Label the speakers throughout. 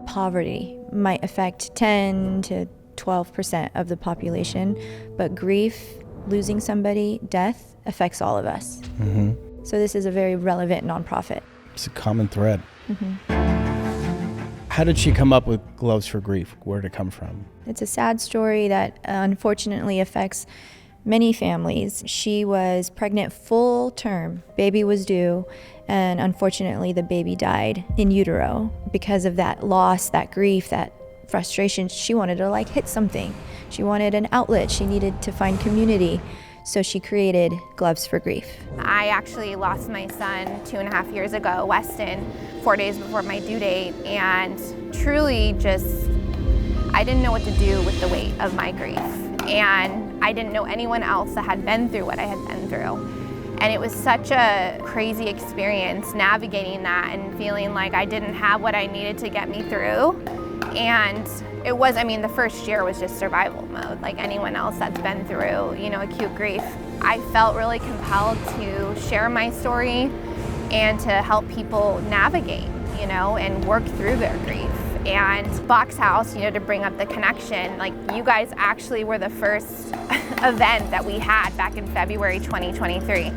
Speaker 1: poverty might affect 10 to 12% of the population, but grief, losing somebody, death, affects all of us. So this is a very relevant nonprofit.
Speaker 2: It's a common thread. How did she come up with Gloves for Grief? Where did it come from?
Speaker 1: It's a sad story that unfortunately affects many families. She was pregnant full term, baby was due, and unfortunately the baby died in utero. Because of that loss, that grief, that frustration, she wanted to hit something. She wanted an outlet, she needed to find community. So she created Gloves for Grief.
Speaker 3: I actually lost my son 2.5 years ago, Weston, 4 days before my due date, and truly I didn't know what to do with the weight of my grief. And I didn't know anyone else that had been through what I had been through. And it was such a crazy experience navigating that and feeling like I didn't have what I needed to get me through. And it was, the first year was just survival mode, like anyone else that's been through, acute grief. I felt really compelled to share my story and to help people navigate, and work through their grief. And Box House, to bring up the connection, you guys actually were the first event that we had back in February 2023.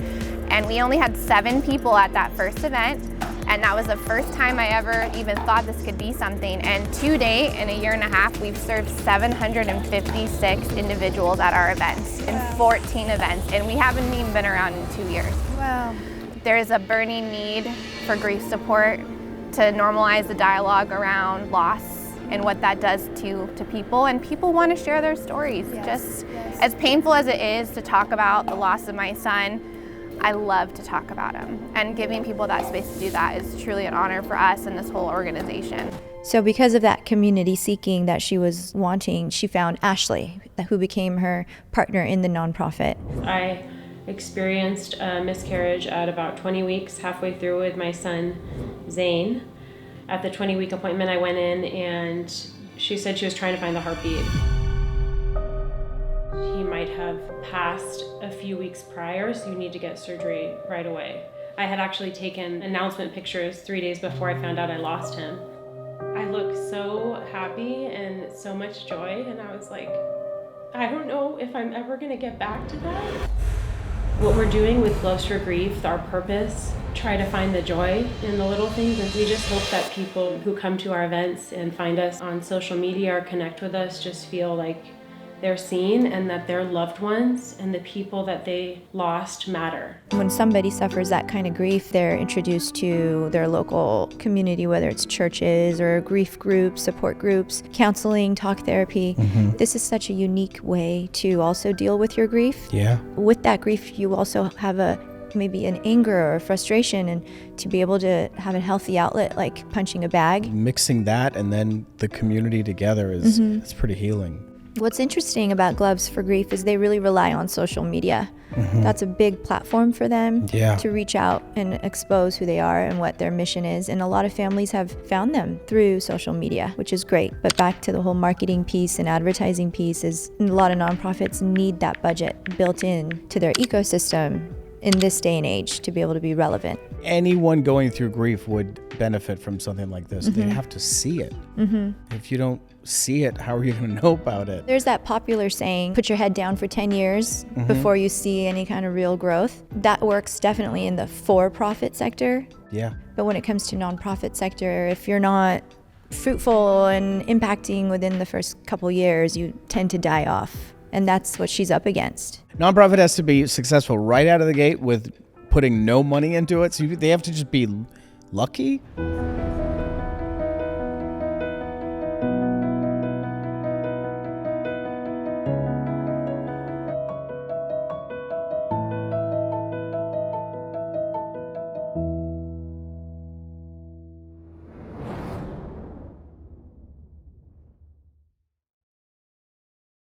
Speaker 3: And we only had 7 people at that first event. And that was the first time I ever even thought this could be something. And to date, in a 1.5 years, we've served 756 individuals at our events in 14 events. And we haven't even been around in 2 years.
Speaker 4: Wow.
Speaker 3: There's a burning need for grief support to normalize the dialogue around loss and what that does to people. And people want to share their stories. Yes. As painful as it is to talk about the loss of my son, I love to talk about him, and giving people that space to do that is truly an honor for us and this whole organization.
Speaker 1: So because of that community seeking that she was wanting, she found Ashley, who became her partner in the nonprofit.
Speaker 5: I experienced a miscarriage at about 20 weeks, halfway through with my son, Zane. At the 20-week appointment, I went in and she said she was trying to find the heartbeat. He might have passed a few weeks prior, so you need to get surgery right away. I had actually taken announcement pictures 3 days before I found out I lost him. I looked so happy and so much joy, and I was like, I don't know if I'm ever gonna get back to that. What we're doing with Gloves for Grief, our purpose, try to find the joy in the little things, and we just hope that people who come to our events and find us on social media or connect with us just feel like they're seen and that their loved ones and the people that they lost matter.
Speaker 1: When somebody suffers that kind of grief, they're introduced to their local community, whether it's churches or grief groups, support groups, counseling, talk therapy. This is such a unique way to also deal with your grief.
Speaker 2: Yeah.
Speaker 1: With that grief, you also have maybe an anger or frustration, and to be able to have a healthy outlet like punching a bag.
Speaker 2: Mixing that and then the community together is it's pretty healing.
Speaker 1: What's interesting about Gloves for Grief is they really rely on social media. That's a big platform for them to reach out and expose who they are and what their mission is. And a lot of families have found them through social media, which is great. But back to the whole marketing piece and advertising piece, is a lot of nonprofits need that budget built in to their ecosystem in this day and age to be able to be relevant.
Speaker 2: Anyone going through grief would benefit from something like this. They have to see it. If you don't see it, how are you going to know about it?
Speaker 1: There's that popular saying, put your head down for 10 years before you see any kind of real growth. That works definitely in the for-profit sector.
Speaker 2: Yeah.
Speaker 1: But when it comes to nonprofit sector, if you're not fruitful and impacting within the first couple years, you tend to die off. And that's what she's up against.
Speaker 2: Nonprofit has to be successful right out of the gate with putting no money into it. So they have to just be lucky.